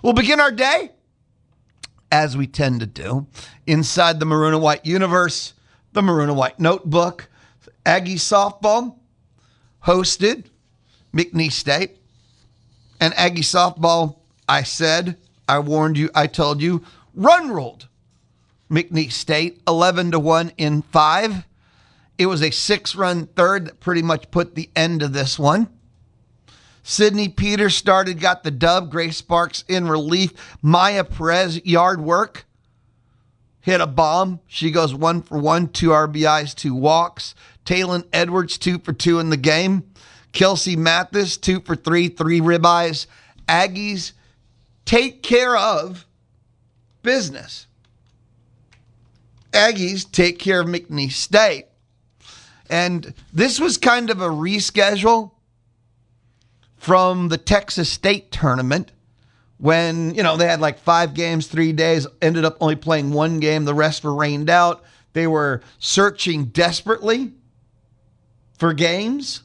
We'll begin our day, as we tend to do, inside the Maroon and White universe, the Maroon and White notebook. Aggie softball hosted McNeese State. And Aggie softball, I warned you, I told you, run-rolled McNeese State 11-1 in 5. It was a 6-run third that pretty much put the end to this one. Sydney Peters started, got the dub. Grace Sparks in relief. Maya Perez, yard work. Hit a bomb. She goes 1 for 1, 2 RBIs, 2 walks. Taylon Edwards, 2 for 2 in the game. Kelsey Mathis, 2 for 3, 3 ribeyes. Aggies take care of business. Aggies take care of McNeese State. And this was kind of a reschedule from the Texas State tournament when, they had like 5 games, 3 days, ended up only playing 1 game. The rest were rained out. They were searching desperately for games,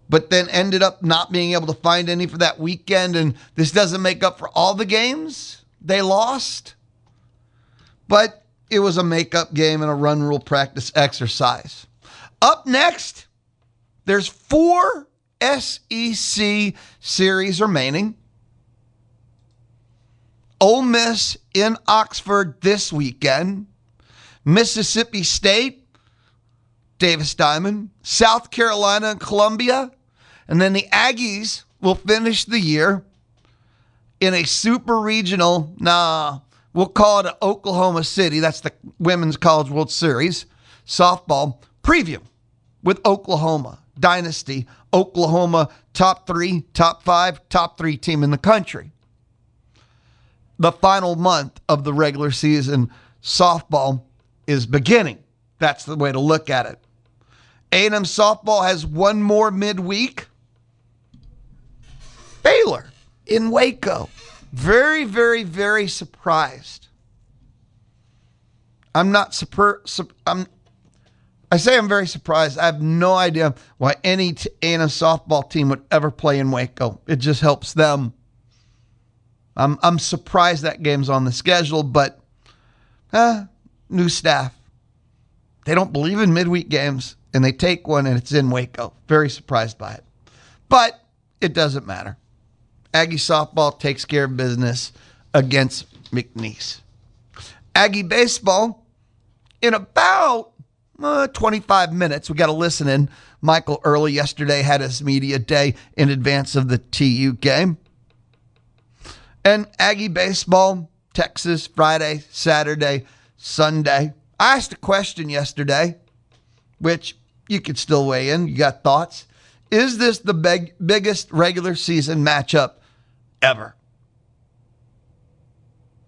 but then ended up not being able to find any for that weekend. And this doesn't make up for all the games they lost, but it was a makeup game and a run rule practice exercise. Up next, there's 4 SEC series remaining. Ole Miss in Oxford this weekend. Mississippi State, Davis Diamond. South Carolina and Columbia. And then the Aggies will finish the year in a super regional, we'll call it Oklahoma City. That's the Women's College World Series softball preview with Oklahoma. Dynasty, Oklahoma, top 3, top 5, top 3 team in the country. The final month of the regular season softball is beginning. That's the way to look at it. A&M softball has one more midweek. Baylor in Waco. Very, very, very surprised. I'm very surprised. I have no idea why any A&M softball team would ever play in Waco. It just helps them. I'm surprised that game's on the schedule, but new staff. They don't believe in midweek games, and they take one, and it's in Waco. Very surprised by it. But it doesn't matter. Aggie softball takes care of business against McNeese. Aggie baseball, in about 25 minutes, we got to listen in. Michael Earley yesterday had his media day in advance of the TU game. And Aggie baseball, Texas, Friday, Saturday, Sunday. I asked a question yesterday, which you could still weigh in. You got thoughts? Is this the biggest regular season matchup ever?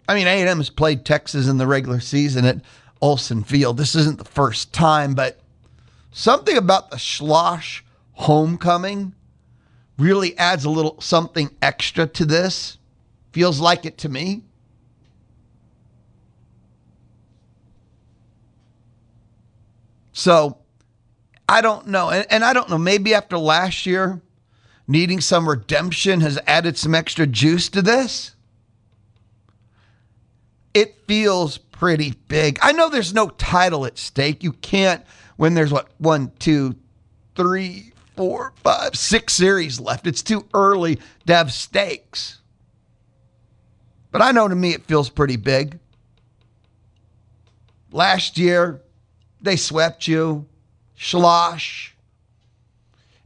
I mean, A&M has played Texas in the regular season at Olsen Field. This isn't the first time, but something about the Schloss homecoming really adds a little something extra to this. Feels like it to me. So, I don't know. And I don't know, maybe after last year, needing some redemption has added some extra juice to this. It feels pretty big. I know there's no title at stake. You can't, when there's 1, 2, 3, 4, 5, 6 series left. It's too early to have stakes. But I know to me it feels pretty big. Last year, they swept you. Schloss.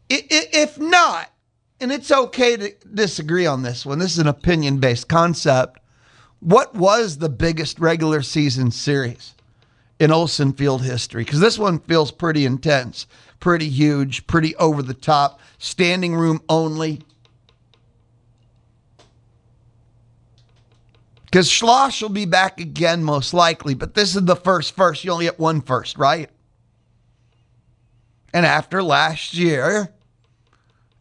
If not, and it's okay to disagree on this one, this is an opinion-based concept, what was the biggest regular season series in Olsen Field history? Because this one feels pretty intense, pretty huge, pretty over the top, standing room only. Because Schloss will be back again most likely, but this is the first. You only get one first, right? And after last year,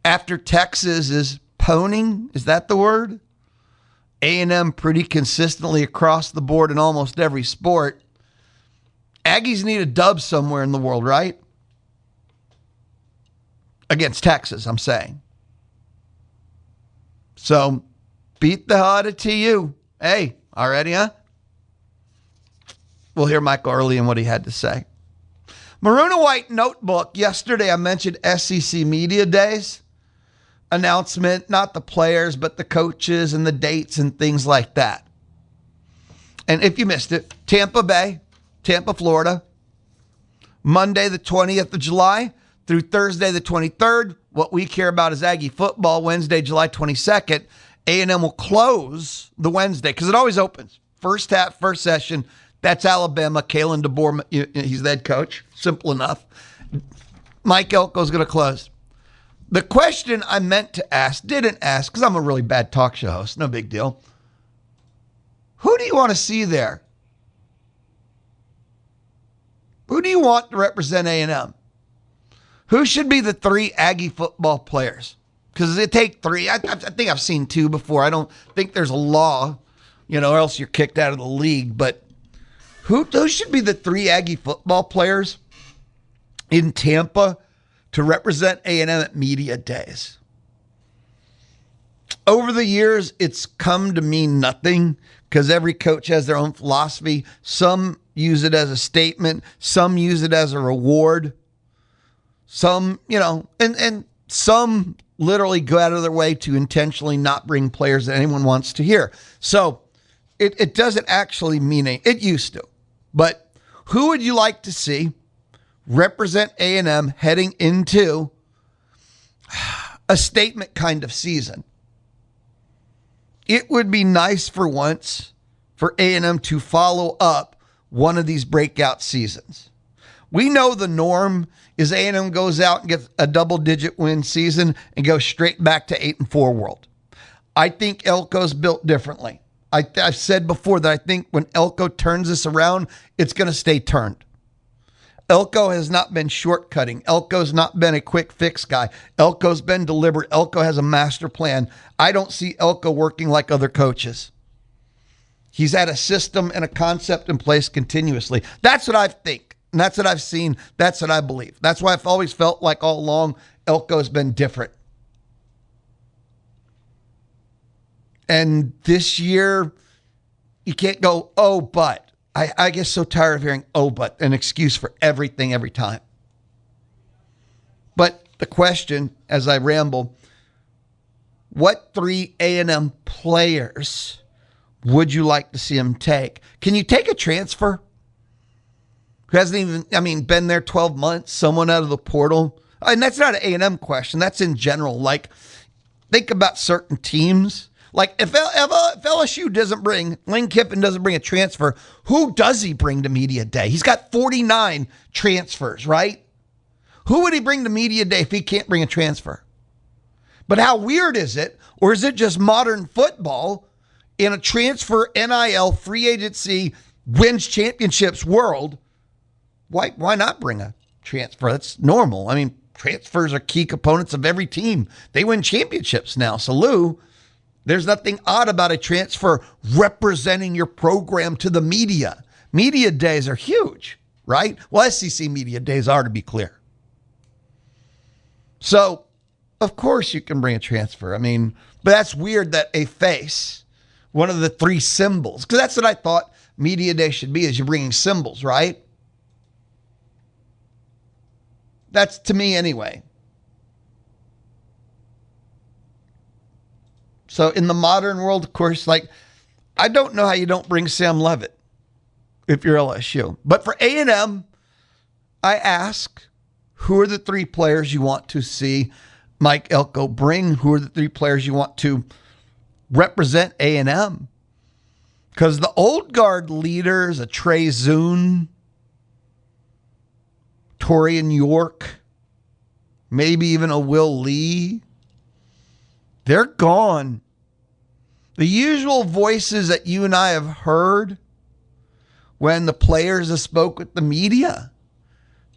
after Texas is poning, is that the word? A&M pretty consistently across the board in almost every sport. Aggies need a dub somewhere in the world, right? Against Texas, I'm saying. So Beat the hell out of TU. Hey, already, huh? We'll hear Michael Earley and what he had to say. Maroon and White Notebook. Yesterday I mentioned SEC Media Days. Announcement, not the players, but the coaches and the dates and things like that. And if you missed it, Tampa Bay, Tampa, Florida, Monday the 20th of July through Thursday the 23rd. What we care about is Aggie football. Wednesday, July 22nd. A&M will close the Wednesday because it always opens. First half, first session. That's Alabama. Kalen DeBoer, he's the head coach. Simple enough. Mike Elko's going to close. The question I meant to ask, didn't ask, because I'm a really bad talk show host. No big deal. Who do you want to see there? Who do you want to represent A&M? Who should be the 3 Aggie football players? Because it take 3. I think I've seen 2 before. I don't think there's a law, or else you're kicked out of the league. But those should be the 3 Aggie football players in Tampa to represent A&M at Media Days. Over the years, it's come to mean nothing because every coach has their own philosophy. Some use it as a statement. Some use it as a reward. Some, and some literally go out of their way to intentionally not bring players that anyone wants to hear. So it doesn't actually mean it used to. But who would you like to see represent A&M heading into a statement kind of season? It would be nice for once for A&M to follow up one of these breakout seasons. We know the norm is A&M goes out and gets a double-digit win season and goes straight back to 8-4 world. I think Elko's built differently. I've said before that I think when Elko turns this around, it's going to stay turned. Elko has not been shortcutting. Elko's not been a quick fix guy. Elko's been deliberate. Elko has a master plan. I don't see Elko working like other coaches. He's had a system and a concept in place continuously. That's what I think. And that's what I've seen. That's what I believe. That's why I've always felt like all along Elko's been different. And this year, you can't go, oh, but. I get so tired of hearing, oh, but, an excuse for everything every time. But the question, as I ramble, what 3 A&M players would you like to see him take? Can you take a transfer who hasn't even, been there 12 months, someone out of the portal? And that's not an A&M question. That's in general. Like, think about certain teams. Like, if LSU doesn't bring, Lane Kiffin doesn't bring a transfer, who does he bring to Media Day? He's got 49 transfers, right? Who would he bring to Media Day if he can't bring a transfer? But how weird is it? Or is it just modern football in a transfer, NIL, free agency, wins championships world? Why not bring a transfer? That's normal. Transfers are key components of every team. They win championships now. So, Lou, there's nothing odd about a transfer representing your program to the media. Media days are huge, right? Well, SEC Media Days are, to be clear. So, of course you can bring a transfer. But that's weird that a face, one of the 3 symbols, because that's what I thought Media Day should be, is you're bringing symbols, right? That's to me anyway. So in the modern world, of course, I don't know how you don't bring Sam Levitt if you're LSU. But for A&M, I ask, who are the 3 players you want to see Mike Elko bring? Who are the 3 players you want to represent A&M? Because the old guard leaders, a Trey Zune, Torian York, maybe even a Will Lee, they're gone. The usual voices that you and I have heard when the players have spoke with the media,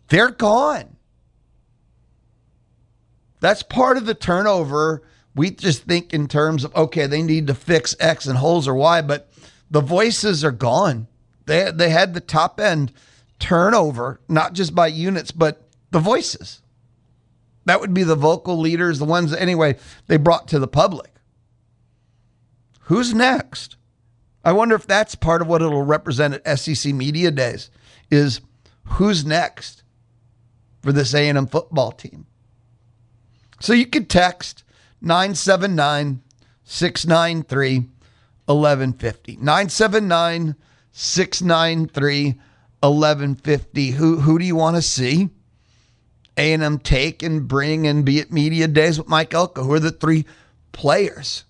they're gone. That's part of the turnover. We just think in terms of, okay, they need to fix X and holes or Y, but the voices are gone. They had the top end turnover, not just by units, but the voices. That would be the vocal leaders, the ones that, anyway, they brought to the public. who's next? I wonder if that's part of what it'll represent at SEC Media Days, is who's next for this A&M football team. So you could text 979-693-1150. 979-693-1150. Who do you want to see A&M take and bring and be at Media Days with Mike Elko? Who are the three players?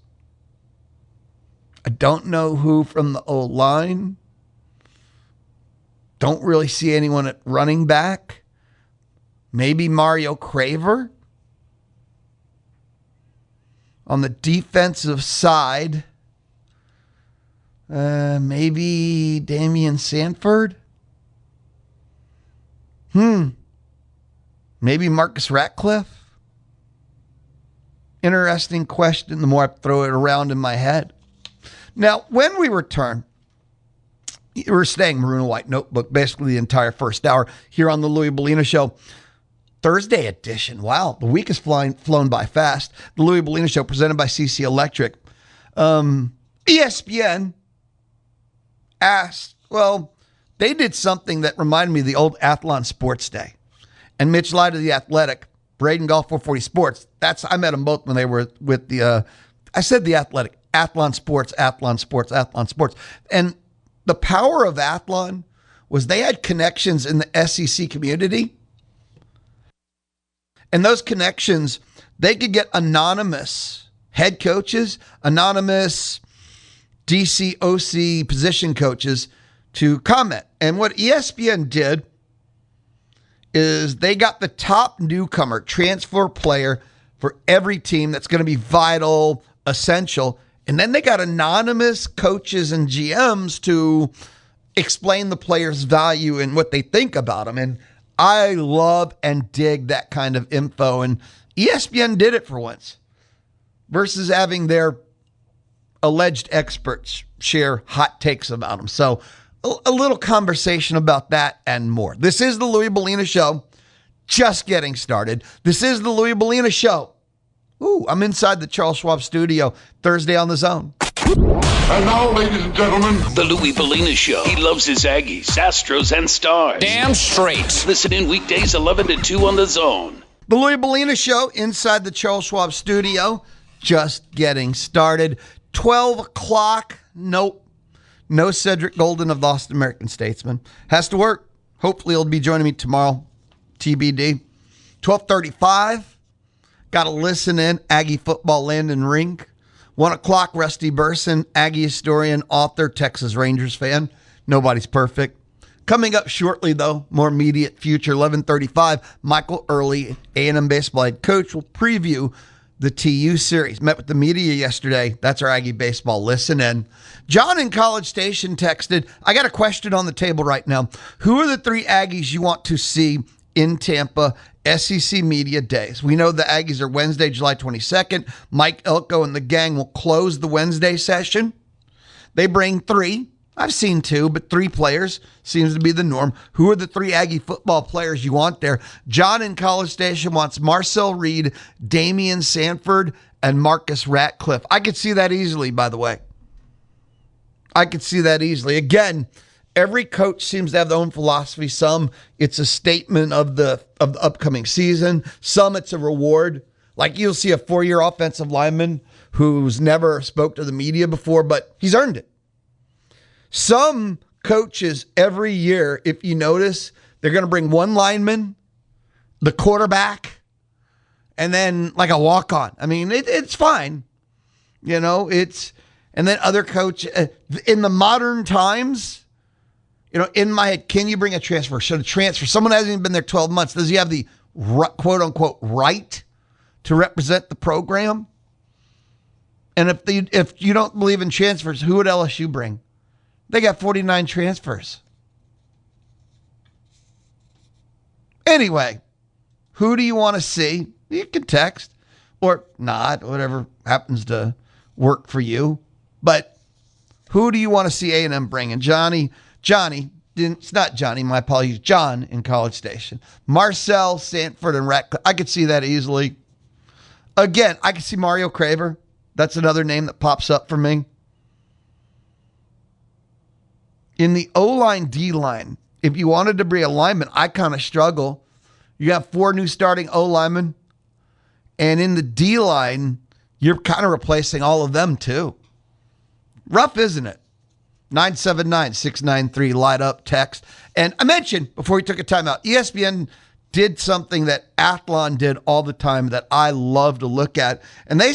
I don't know who from the O-line. Don't really see anyone at running back. Maybe Mario Craver. On the defensive side, maybe Damian Sanford. Maybe Marcus Ratcliffe. Interesting question the more I throw it around in my head. Now, when we return, we're staying Maroon and White Notebook basically the entire first hour here on the Louie Bellina Show. Thursday edition. Wow, the week has flown by fast. The Louie Bellina Show presented by CC Electric. ESPN asked, they did something that reminded me of the old Athlon Sports Day. And Mitch Light of The Athletic, Braden Golf 440 Sports. I met them both when they were with the, I said The Athletic, Athlon Sports. And the power of Athlon was they had connections in the SEC community. And those connections, they could get anonymous head coaches, anonymous DC, OC position coaches to comment. And what ESPN did is they got the top newcomer transfer player for every team that's going to be vital, essential. And then they got anonymous coaches and GMs to explain the player's value and what they think about them. And I love and dig that kind of info. And ESPN did it for once versus having their alleged experts share hot takes about them. So a little conversation about that and more. This is the Louie Bellina Show. Just getting started. This is the Louie Bellina Show. Ooh, I'm inside the Charles Schwab studio Thursday on the Zone. And now, ladies and gentlemen, the Louie Bellina Show. He loves his Aggies, Astros, and Stars. Damn straight. Listen in weekdays 11 to 2 on the Zone. The Louie Bellina Show inside the Charles Schwab studio. Just getting started. 12 o'clock. Nope. No Cedric Golden of the Austin American Statesman. Has to work. Hopefully he'll be joining me tomorrow. TBD. 12:35. Got to listen in. Aggie football land and rink. 1 o'clock, Rusty Burson, Aggie historian, author, Texas Rangers fan. Nobody's perfect. Coming up shortly, though, more immediate future, 11:35, Michael Earley, A&M baseball head coach, will preview the TU series. Met with the media yesterday. That's our Aggie baseball listen in. John in College Station texted, I got a question on the table right now. Who are the three Aggies you want to see in Tampa SEC Media Days? We know the Aggies are Wednesday, July 22nd. Mike Elko and the gang will close the Wednesday session. They bring three. I've seen two, but three players seems to be the norm. Who are the three Aggie football players you want there? John in College Station wants Marcel Reed, Damian Sanford, and Marcus Ratcliffe. I could see that easily, by the way. I could see that easily. Again, every coach seems to have their own philosophy. Some, it's a statement of the upcoming season. Some, it's a reward. Like you'll see a 4-year offensive lineman who's never spoke to the media before, but he's earned it. Some coaches every year, if you notice, they're going to bring one lineman, the quarterback, and then like a walk-on. I mean, it's fine. You know, and then other coach in the modern times, you know, in my head, can you bring a transfer? Should a transfer? Someone hasn't even been there 12 months. Does he have the quote unquote right to represent the program? And if you don't believe in transfers, who would LSU bring? They got 49 transfers. Anyway, who do you want to see? You can text or not, whatever happens to work for you. But who do you want to see A&M bringing? Johnny, it's not Johnny, my apologies, John in College Station. Marcel, Sanford, and Ratcliffe. I could see that easily. Again, I could see Mario Craver. That's another name that pops up for me. In the O-line, D-line, if you wanted to bring a lineman, I kind of struggle. You got 4 new starting O-linemen. And in the D-line, you're kind of replacing all of them too. Rough, isn't it? 979-693, light up, text. And I mentioned before we took a timeout, ESPN did something that Athlon did all the time that I love to look at. And they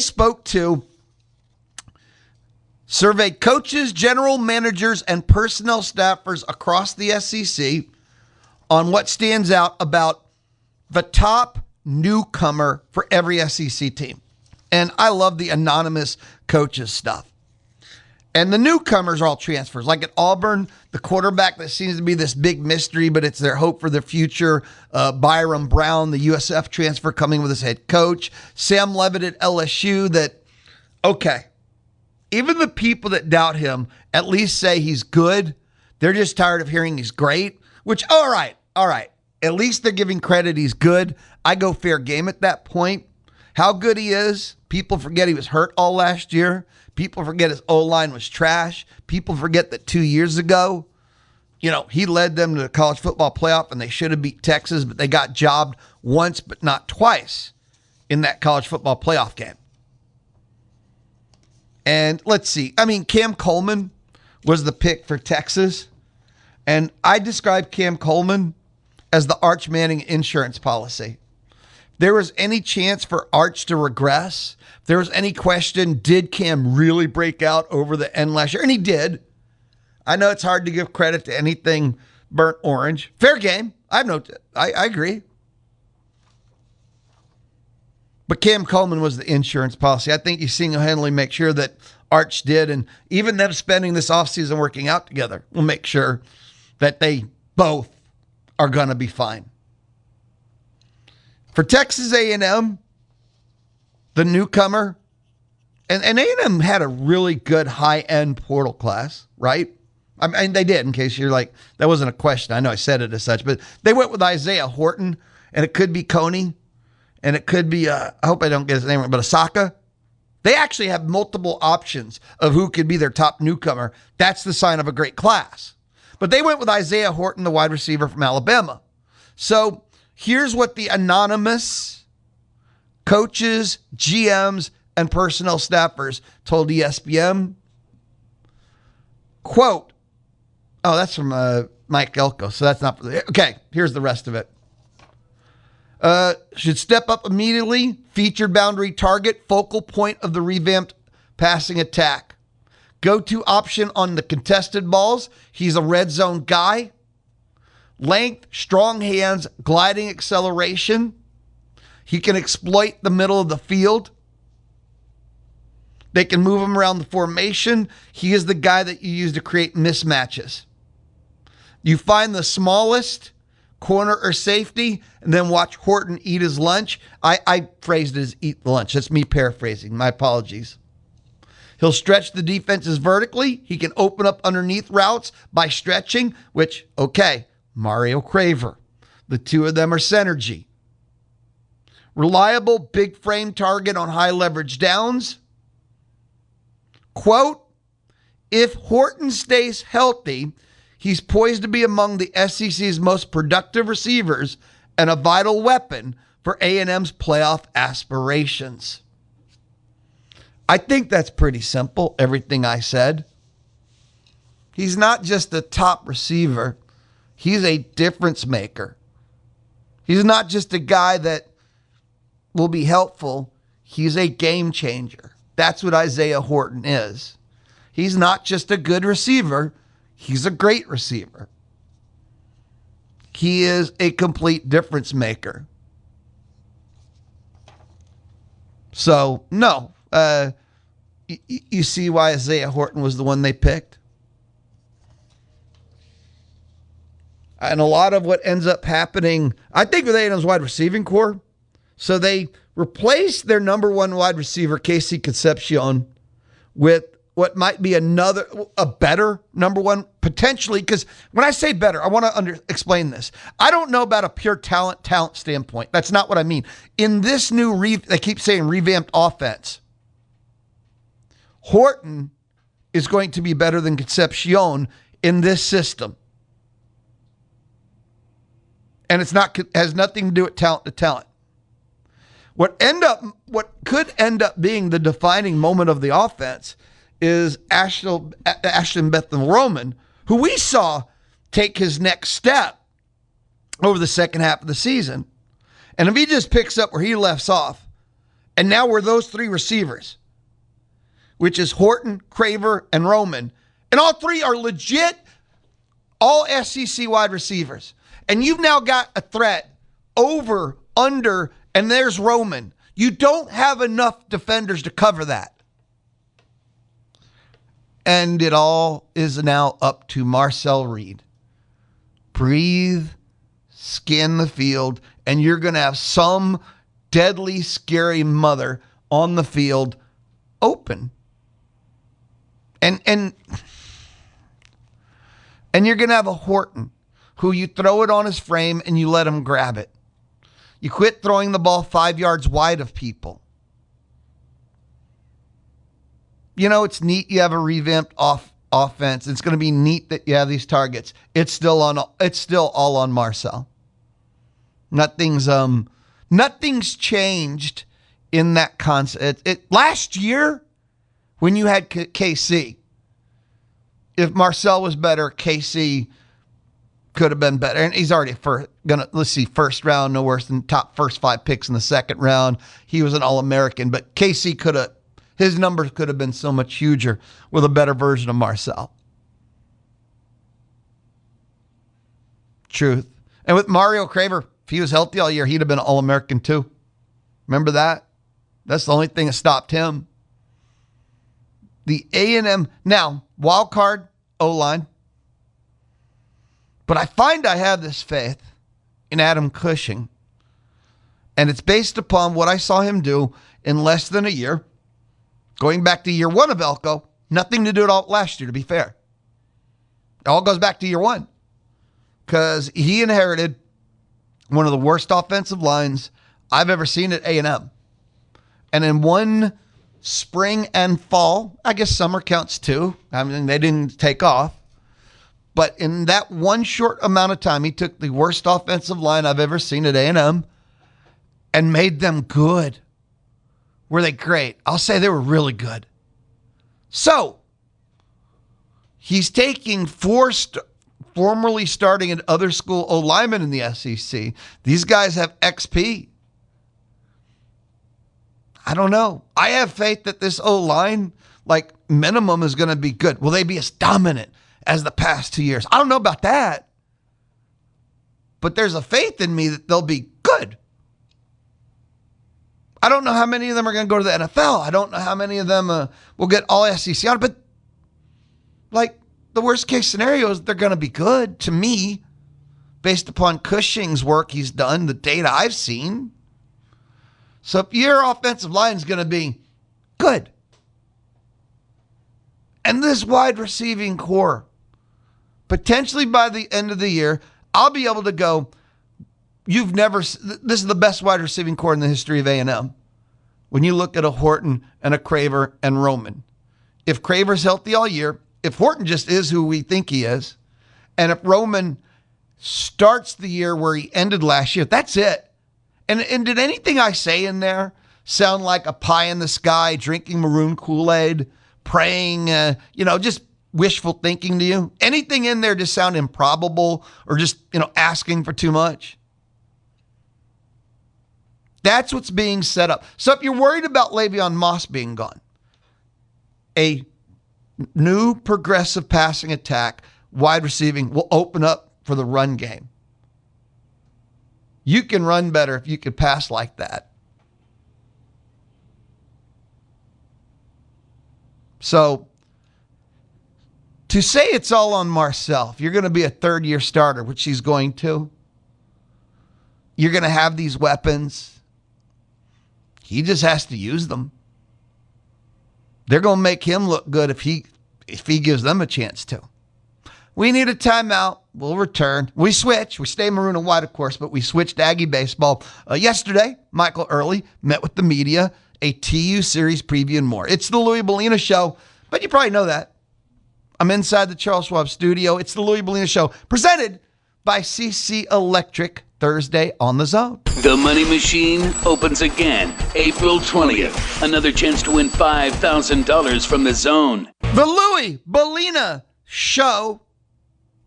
surveyed coaches, general managers, and personnel staffers across the SEC on what stands out about the top newcomer for every SEC team. And I love the anonymous coaches stuff. And the newcomers are all transfers. Like at Auburn, the quarterback that seems to be this big mystery, but it's their hope for the future. Byron Brown, the USF transfer coming with his head coach. Sam Levitt at LSU that, okay, even the people that doubt him at least say he's good. They're just tired of hearing he's great, which, all right. At least they're giving credit he's good. I go fair game at that point. How good he is, people forget he was hurt all last year. People forget his O-line was trash. People forget that 2 years ago, he led them to the college football playoff and they should have beat Texas, but they got jobbed once but not twice in that college football playoff game. And let's see. Cam Coleman was the pick for Texas. And I describe Cam Coleman as the Arch Manning insurance policy. If there was any chance for Arch to regress, if there was any question, did Cam really break out over the end last year? And he did. I know it's hard to give credit to anything burnt orange. Fair game. I agree. But Cam Coleman was the insurance policy. I think you single-handedly make sure that Arch did, and even them spending this offseason working out together will make sure that they both are going to be fine. For Texas A&M, the newcomer, and A&M had a really good high-end portal class, right? They did, in case you're like, that wasn't a question. I know I said it as such, but they went with Isaiah Horton, and it could be Coney, and it could be, I hope I don't get his name right, but Asaka. They actually have multiple options of who could be their top newcomer. That's the sign of a great class. But they went with Isaiah Horton, the wide receiver from Alabama. So here's what the anonymous coaches, GMs, and personnel staffers told ESPN. Quote, oh, that's from Mike Elko, so that's not. Okay, here's the rest of it. Should step up immediately, featured boundary target, focal point of the revamped passing attack. Go-to option on the contested balls. He's a red zone guy. Length, strong hands, gliding acceleration. He can exploit the middle of the field. They can move him around the formation. He is the guy that you use to create mismatches. You find the smallest corner or safety, and then watch Horton eat his lunch. I phrased it as eat the lunch. That's me paraphrasing. My apologies. He'll stretch the defenses vertically. He can open up underneath routes by stretching, which, okay, Mario Craver. The two of them are synergy. Reliable big frame target on high leverage downs. Quote, if Horton stays healthy, he's poised to be among the SEC's most productive receivers and a vital weapon for A&M's playoff aspirations. I think that's pretty simple, everything I said. He's not just a top receiver. He's a difference maker. He's not just a guy that will be helpful. He's a game changer. That's what Isaiah Horton is. He's not just a good receiver. He's a great receiver. He is a complete difference maker. So, no. You see why Isaiah Horton was the one they picked? And a lot of what ends up happening, I think, with A&M's wide receiving core. So they replaced their number one wide receiver, Casey Concepcion, with what might be a better number one, potentially, because when I say better, I want to explain this. I don't know about a pure talent standpoint. That's not what I mean. In this new, they keep saying revamped offense, Horton is going to be better than Concepcion in this system. And has nothing to do with talent to talent. What could end up being the defining moment of the offense is Ashton Bethel Roman, who we saw take his next step over the second half of the season. And if he just picks up where he left off, and now we're those three receivers, which is Horton, Craver, and Roman, and all three are legit all SEC wide receivers. And you've now got a threat over, under, and there's Roman. You don't have enough defenders to cover that. And it all is now up to Marcel Reed. Breathe, scan the field, and you're going to have some deadly, scary mother on the field open. And you're going to have a Horton who you throw it on his frame and you let him grab it. You quit throwing the ball 5 yards wide of people. You know, it's neat you have a revamped offense. It's going to be neat that you have these targets. It's still all on Marcel. Nothing's changed in that concept. Last year, when you had KC, if Marcel was better, KC could have been better. And he's already first round, no worse than top first 5 picks in the second round. He was an All-American, but KC his numbers could have been so much huger with a better version of Marcel. Truth. And with Mario Craver, if he was healthy all year, he'd have been an All-American too. Remember that? That's the only thing that stopped him. The A&M, now, wild card, O-line. But I find I have this faith in Adam Cushing. And it's based upon what I saw him do in less than a year. Going back to year one of Elko, nothing to do at all last year, to be fair. It all goes back to year one. Because he inherited one of the worst offensive lines I've ever seen at A&M. And in one spring and fall, I guess summer counts too. I mean, they didn't take off. But in that one short amount of time, he took the worst offensive line I've ever seen at A&M and made them good. Were they great? I'll say they were really good. So, he's taking formerly starting at other school O-linemen in the SEC. These guys have XP. I don't know. I have faith that this O-line, like minimum, is going to be good. Will they be as dominant as the past 2 years? I don't know about that. But there's a faith in me that they'll be good. I don't know how many of them are going to go to the NFL. I don't know how many of them will get all SEC on. But like the worst case scenario is they're going to be good to me based upon Cushing's work he's done, the data I've seen. So if your offensive line is going to be good, and this wide receiving core, potentially by the end of the year, I'll be able to go, this is the best wide receiving core in the history of A&M. When you look at a Horton and a Craver and Roman. If Craver's healthy all year, if Horton just is who we think he is, and if Roman starts the year where he ended last year, that's it. And did anything I say in there sound like a pie in the sky, drinking maroon Kool-Aid, praying, just wishful thinking to you? Anything in there just sound improbable or just, asking for too much? That's what's being set up. So if you're worried about Le'Veon Moss being gone, a new progressive passing attack, wide receiving, will open up for the run game. You can run better if you can pass like that. So to say it's all on Marcel, if you're going to be a third-year starter, which he's going to, you're going to have these weapons. He just has to use them. They're going to make him look good if he gives them a chance to. We need a timeout. We'll return. We switch. We stay maroon and white, of course, but we switched to Aggie baseball. Yesterday, Michael Earley met with the media, a TU series preview and more. It's the Louie Bellina Show, but you probably know that. I'm inside the Charles Schwab studio. It's the Louie Bellina Show, presented by CC Electric, Thursday on the Zone. The Money Machine opens again April 20th. Another chance to win $5,000 from the Zone. The Louie Bellina Show,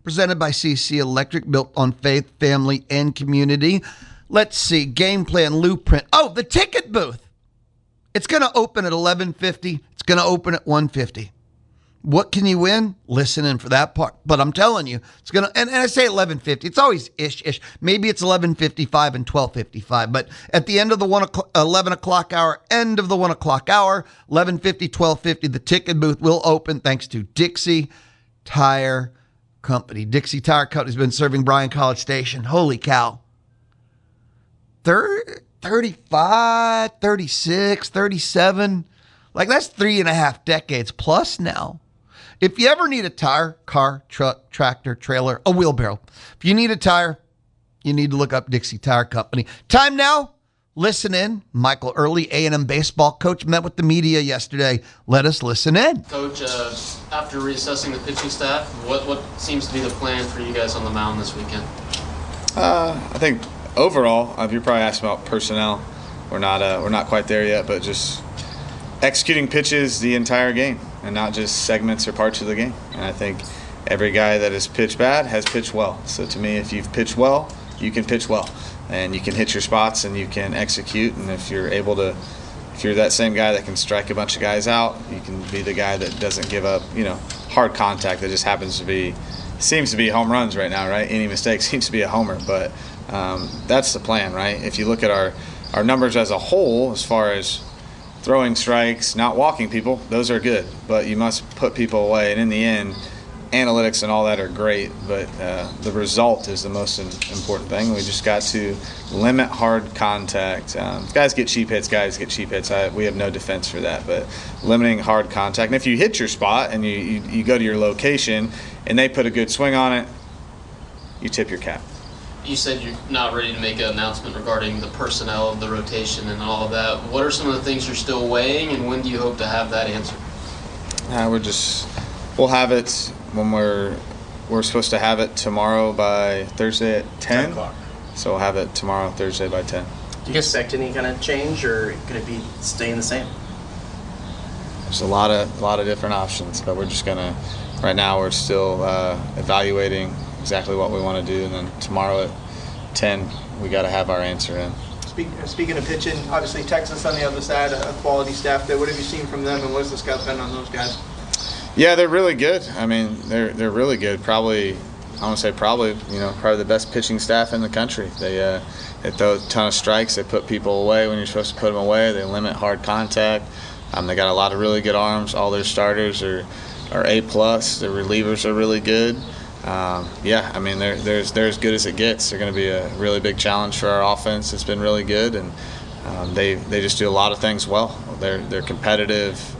presented by CC Electric, built on faith, family, and community. Let's see, game plan, blueprint. Oh, the ticket booth. It's going to open at 11:50. It's going to open at 1:50. What can you win? Listen in for that part. But I'm telling you, it's going to, and I say 11:50. It's always ish. Maybe it's 11:55 and 12:55. But at the end of the 11 o'clock hour, 11:50, 12:50, the ticket booth will open thanks to Dixie Tire Company. Dixie Tire Company's been serving Bryan College Station. Holy cow. 35, 36, 37. Like, that's 3.5 decades plus now. If you ever need a tire, car, truck, tractor, trailer, a wheelbarrow, if you need a tire, you need to look up Dixie Tire Company. Time now. Listen in. Michael Earley, A&M baseball coach, met with the media yesterday. Let us listen in. Coach, after reassessing the pitching staff, what seems to be the plan for you guys on the mound this weekend? I think overall, if you're probably asking about personnel, we're not quite there yet, but just executing pitches the entire game and not just segments or parts of the game. And I think every guy that has pitched bad has pitched well. So to me, if you've pitched well, you can pitch well. And you can hit your spots and you can execute. And if you're that same guy that can strike a bunch of guys out, you can be the guy that doesn't give up, hard contact that just seems to be home runs right now, right? Any mistake seems to be a homer. But that's the plan, right? If you look at our numbers as a whole, as far as throwing strikes, not walking people, those are good. But you must put people away. And in the end, analytics and all that are great, but the result is the most important thing. We just got to limit hard contact. Guys get cheap hits. We have no defense for that, but limiting hard contact. And if you hit your spot and you go to your location and they put a good swing on it, you tip your cap. You said you're not ready to make an announcement regarding the personnel of the rotation and all of that. What are some of the things you're still weighing, and when do you hope to have that answer? We'll have it when we're supposed to have it tomorrow by Thursday at 10 o'clock. So we'll have it tomorrow, Thursday by 10. Do you expect any kind of change, or could it be staying the same? There's a lot of different options, but we're just gonna. Right now, we're still evaluating exactly what we want to do, and then tomorrow at 10, we got to have our answer in. Speaking of pitching, obviously Texas on the other side, a quality staff there. What have you seen from them, and what has the scout been on those guys? Yeah, they're really good. I mean, they're really good. Probably the best pitching staff in the country. They throw a ton of strikes. They put people away when you're supposed to put them away. They limit hard contact. They got a lot of really good arms. All their starters are A+. Their relievers are really good. They're as good as it gets. They're going to be a really big challenge for our offense. It's been really good, and they just do a lot of things well. They're competitive.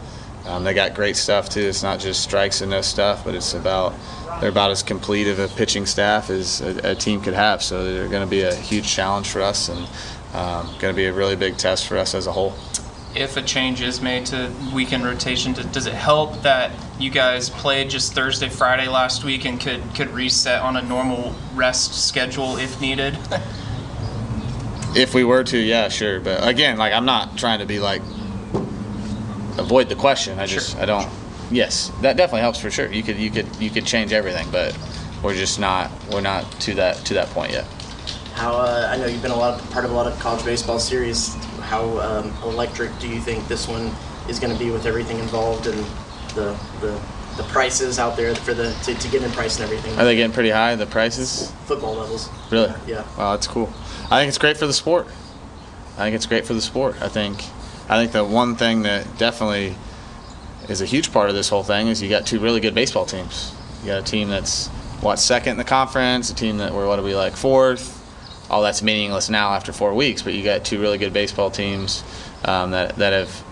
They got great stuff too. It's not just strikes and no stuff, but they're about as complete of a pitching staff as a team could have. So they're going to be a huge challenge for us, and going to be a really big test for us as a whole. If a change is made to weekend rotation, does it help that you guys played just Thursday, Friday last week and could reset on a normal rest schedule if needed? If we were to, yeah, sure. But again, I'm not trying to be avoid the question. Yes, that definitely helps for sure. You could change everything, but we're not to that point yet. How I know you've been part of a lot of college baseball series. How electric do you think this one is going to be with everything involved and the prices out there to get in price and everything? Are they getting pretty high, the prices? Football levels. Really? Yeah. Wow, that's cool. I think it's great for the sport. I think the one thing that definitely is a huge part of this whole thing is you got two really good baseball teams. You got a team that's second in the conference, a team that we're fourth. All that's meaningless now after 4 weeks, but you got two really good baseball teams that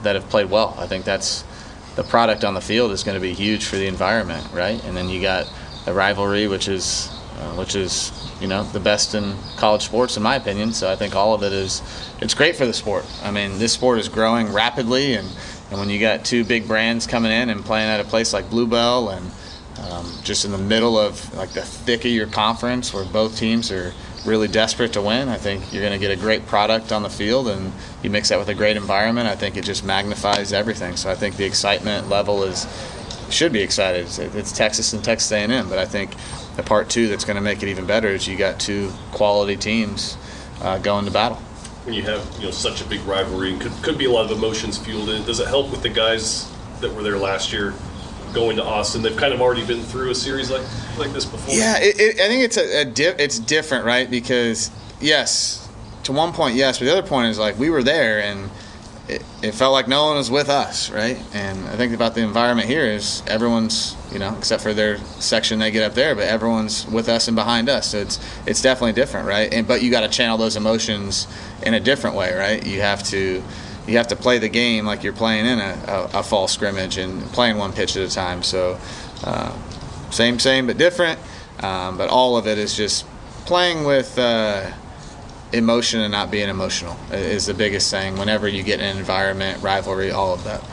have played well. I think that's the product on the field is going to be huge for the environment, right? And then you got the rivalry, which is the best in college sports in my opinion. So I think all of it's great for the sport. I mean, this sport is growing rapidly, and when you got two big brands coming in and playing at a place like Bluebell and just in the middle of like the thick of your conference where both teams are really desperate to win. I think you're going to get a great product on the field, and you mix that with a great environment. I think it just magnifies everything. So I think the excitement level should be excited. It's Texas and Texas A&M, but I think the part two that's going to make it even better is you got two quality teams going to battle. When you have such a big rivalry and could be a lot of emotions fueled in, does it help with the guys that were there last year going to Austin? They've kind of already been through a series like this before. Yeah, I think it's different, right? Because yes, to one point, yes, but the other point is like we were there and it felt like no one was with us, right? And I think about the environment here is everyone's, except for their section they get up there, but everyone's with us and behind us. So it's definitely different, right? But you got to channel those emotions in a different way, right? You have to play the game like you're playing in a fall scrimmage and playing one pitch at a time. So same but different. But all of it is just playing with emotion and not being emotional is the biggest thing whenever you get in an environment, rivalry, all of that.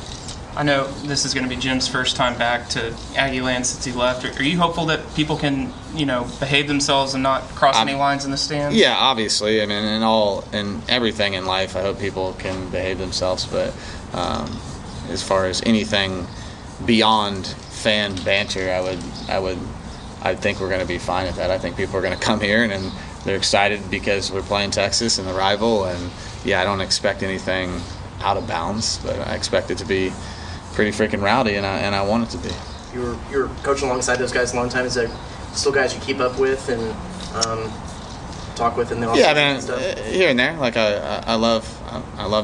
I know this is going to be Jim's first time back to Aggie land since he left. Are you hopeful that people can, behave themselves and not cross any lines in the stands? Yeah, obviously. I mean, in everything in life, I hope people can behave themselves. But as far as anything beyond fan banter, I think we're going to be fine at that. I think people are going to come here and they're excited because we're playing Texas and the rival. And yeah, I don't expect anything out of bounds, but I expect it to be pretty freaking rowdy, and I want it to be. You were coaching alongside those guys a long time. Is there still guys you keep up with and talk with in the office? Yeah, man, here and there. Like I love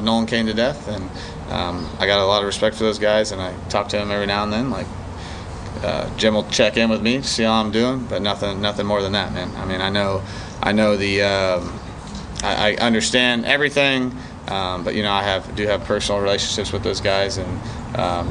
Nolan Kane to death, and I got a lot of respect for those guys, and I talk to them every now and then. Like Jim will check in with me to see how I'm doing, but nothing more than that, man. I mean, I know I understand everything. But I do have personal relationships with those guys, and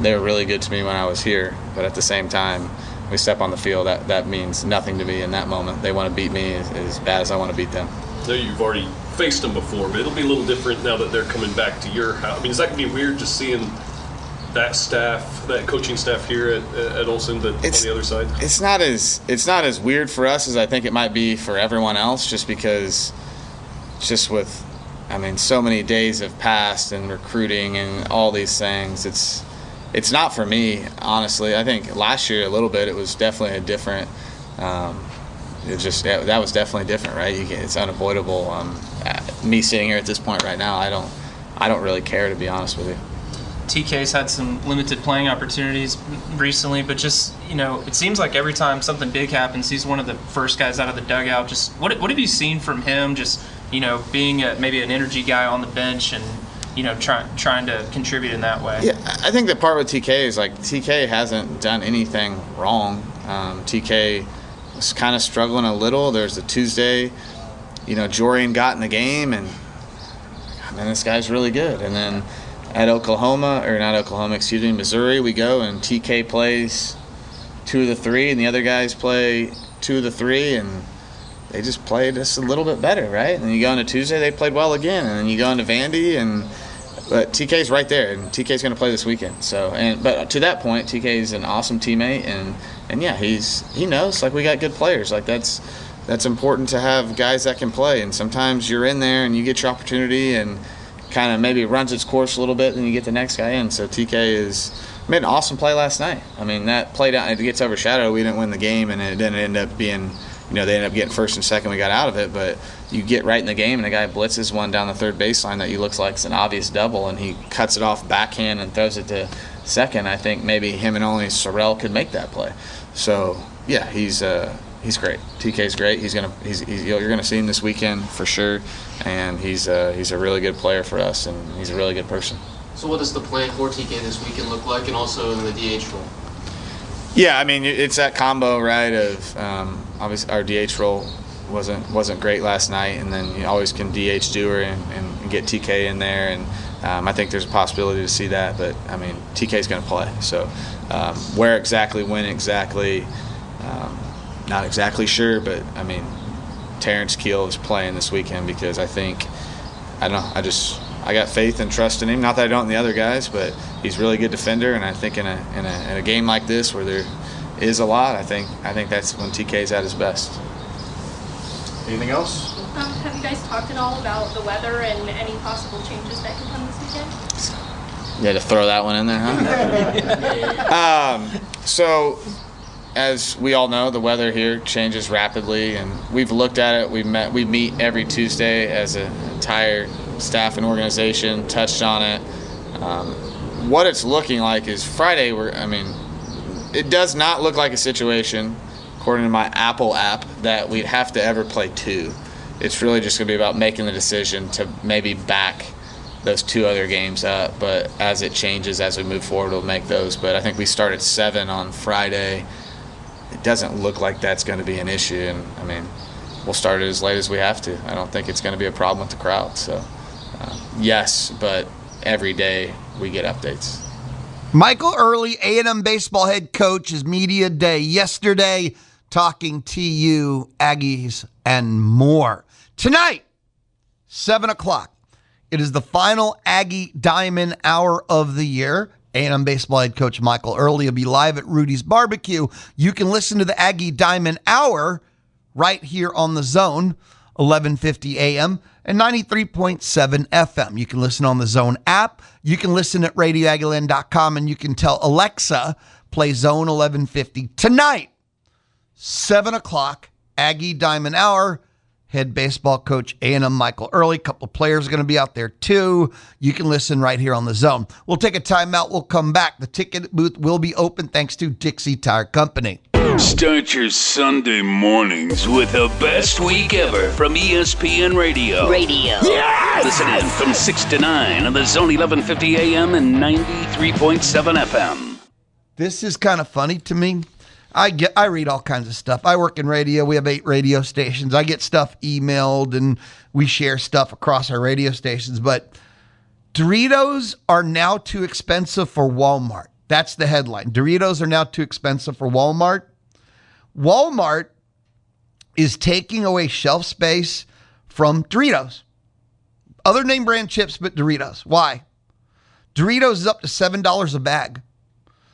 they were really good to me when I was here. But at the same time, we step on the field, that means nothing to me in that moment. They want to beat me as bad as I want to beat them. I know you've already faced them before, but it'll be a little different now that they're coming back to your house. I mean, is that going to be weird just seeing that coaching staff here at Olsen, but on the other side? It's not as weird for us as I think it might be for everyone else, just because with so many days have passed and recruiting and all these things. It's not for me, honestly. I think last year a little bit, it was definitely a different. That was definitely different, right? It's unavoidable. Me sitting here at this point right now, I don't really care, to be honest with you. TK's had some limited playing opportunities recently, but just, it seems like every time something big happens, he's one of the first guys out of the dugout. Just what have you seen from him? Just being maybe an energy guy on the bench and, trying to contribute in that way. Yeah, I think the part with TK is TK hasn't done anything wrong. TK was kind of struggling a little. There's a Tuesday, Jorian got in the game, and this guy's really good. And then at Missouri, we go and TK plays 2 of the 3, and the other guys play 2 of the 3, and they just played just a little bit better, right? And then you go into Tuesday, they played well again, and then you go into Vandy, but TK's right there, and TK's going to play this weekend. But to that point, TK's an awesome teammate, and yeah, he knows we got good players. That's important to have guys that can play, and sometimes you're in there and you get your opportunity and kind of maybe runs its course a little bit, and you get the next guy in. So TK made an awesome play last night. I mean, that play down, it gets overshadowed. We didn't win the game, and it didn't end up being. They ended up getting first and second. We got out of it, but you get right in the game, and the guy blitzes one down the third baseline that looks like it's an obvious double, and he cuts it off backhand and throws it to second. I think maybe him and only Sorrell could make that play. So yeah, he's great. TK's great. You're gonna see him this weekend for sure, and he's a really good player for us, and he's a really good person. So what does the plan for TK this weekend look like, and also in the DH role? Yeah, I mean, it's that combo, right, of obviously our DH role wasn't great last night, and then you always can DH Dewar and get TK in there, and I think there's a possibility to see that, but, I mean, TK's going to play. So where exactly, when exactly, not exactly sure, but, I mean, Terrence Keel is playing this weekend because I got faith and trust in him. Not that I don't in the other guys, but he's a really good defender, and I think in a game like this where is a lot, I think that's when TK's at his best. Anything else? Have you guys talked at all about the weather and any possible changes that could come this weekend? You had to throw that one in there, huh? So, as we all know, the weather here changes rapidly, and we've looked at it. We meet every Tuesday as an entire staff and organization, touched on it. What it's looking like is Friday, it does not look like a situation, according to my Apple app, that we'd have to ever play 2. It's really just going to be about making the decision to maybe back those 2 other games up. But as it changes, as we move forward, we'll make those. But I think we start at 7 on Friday. It doesn't look like that's going to be an issue. And, we'll start it as late as we have to. I don't think it's going to be a problem with the crowd. So, yes, but every day we get updates. Michael Earley, A&M baseball head coach, is media day yesterday, talking TU, Aggies, and more. Tonight, 7 o'clock, it is the final Aggie Diamond Hour of the year. A&M baseball head coach Michael Earley will be live at Rudy's Barbecue. You can listen to the Aggie Diamond Hour right here on the Zone, 1150 a.m. and 93.7 FM. You can listen on the Zone app. You can listen at radioaggieland.com, and you can tell Alexa, play Zone 1150. Tonight, 7 o'clock, Aggie Diamond Hour. Head baseball coach A&M Michael Earley. A couple of players are going to be out there too. You can listen right here on the Zone. We'll take a timeout. We'll come back. The ticket booth will be open thanks to Dixie Tire Company. Start your Sunday mornings with the best week ever from ESPN Radio. Yes! Listen in from 6 to 9 on the Zone 1150 AM and 93.7 FM. This is kind of funny to me. I read all kinds of stuff. I work in radio. We have 8 radio stations. I get stuff emailed, and we share stuff across our radio stations. But Doritos are now too expensive for Walmart. That's the headline. Doritos are now too expensive for Walmart. Walmart is taking away shelf space from Doritos. Other name brand chips, but Doritos. Why? Doritos is up to $7 a bag.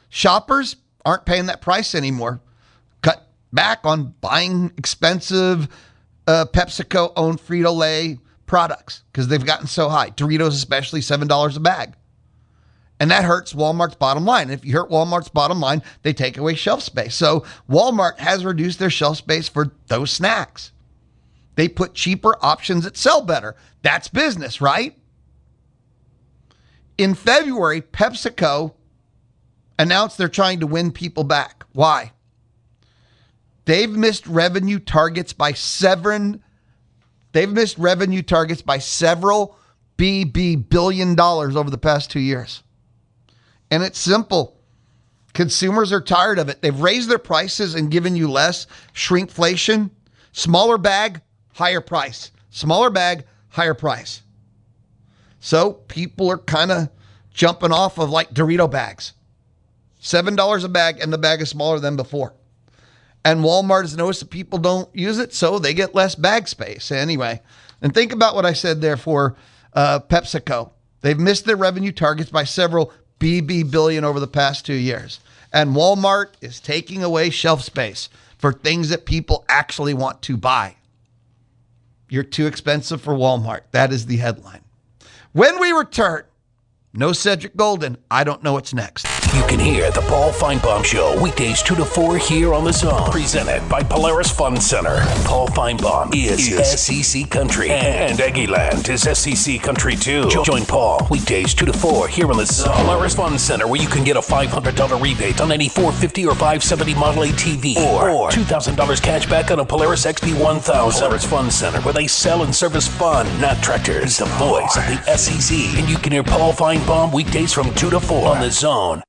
Shoppers aren't paying that price anymore. Cut back on buying expensive PepsiCo-owned Frito-Lay products because they've gotten so high. Doritos especially, $7 a bag. And that hurts Walmart's bottom line. And if you hurt Walmart's bottom line, they take away shelf space. So Walmart has reduced their shelf space for those snacks. They put cheaper options that sell better. That's business, right? In February, PepsiCo announced they're trying to win people back. Why? They've missed revenue targets by several $BB billion over the past 2 years. And it's simple. Consumers are tired of it. They've raised their prices and given you less. Shrinkflation, smaller bag, higher price. Smaller bag, higher price. So people are kind of jumping off of like Dorito bags. $7 a bag, and the bag is smaller than before. And Walmart has noticed that people don't use it, so they get less bag space. Anyway, and think about what I said there for PepsiCo. They've missed their revenue targets by several BB billion over the past 2 years. And Walmart is taking away shelf space for things that people actually want to buy. You're too expensive for Walmart. That is the headline. When we return, no Cedric Golden. I don't know what's next. You can hear the Paul Feinbaum Show weekdays 2 to 4 here on the Zone. Presented by Polaris Fun Center. Paul Feinbaum is SEC Country, and Aggieland is SEC Country too. Join Paul weekdays 2 to 4 here on the Zone. Polaris Fun Center, where you can get a $500 rebate on any 450 or 570 Model A TV, or $2,000 cash back on a Polaris XP 1000. Polaris Fun Center, where they sell and service fun, not tractors. The voice of the SEC, and you can hear Paul Feinbaum weekdays from 2 to 4 on the Zone.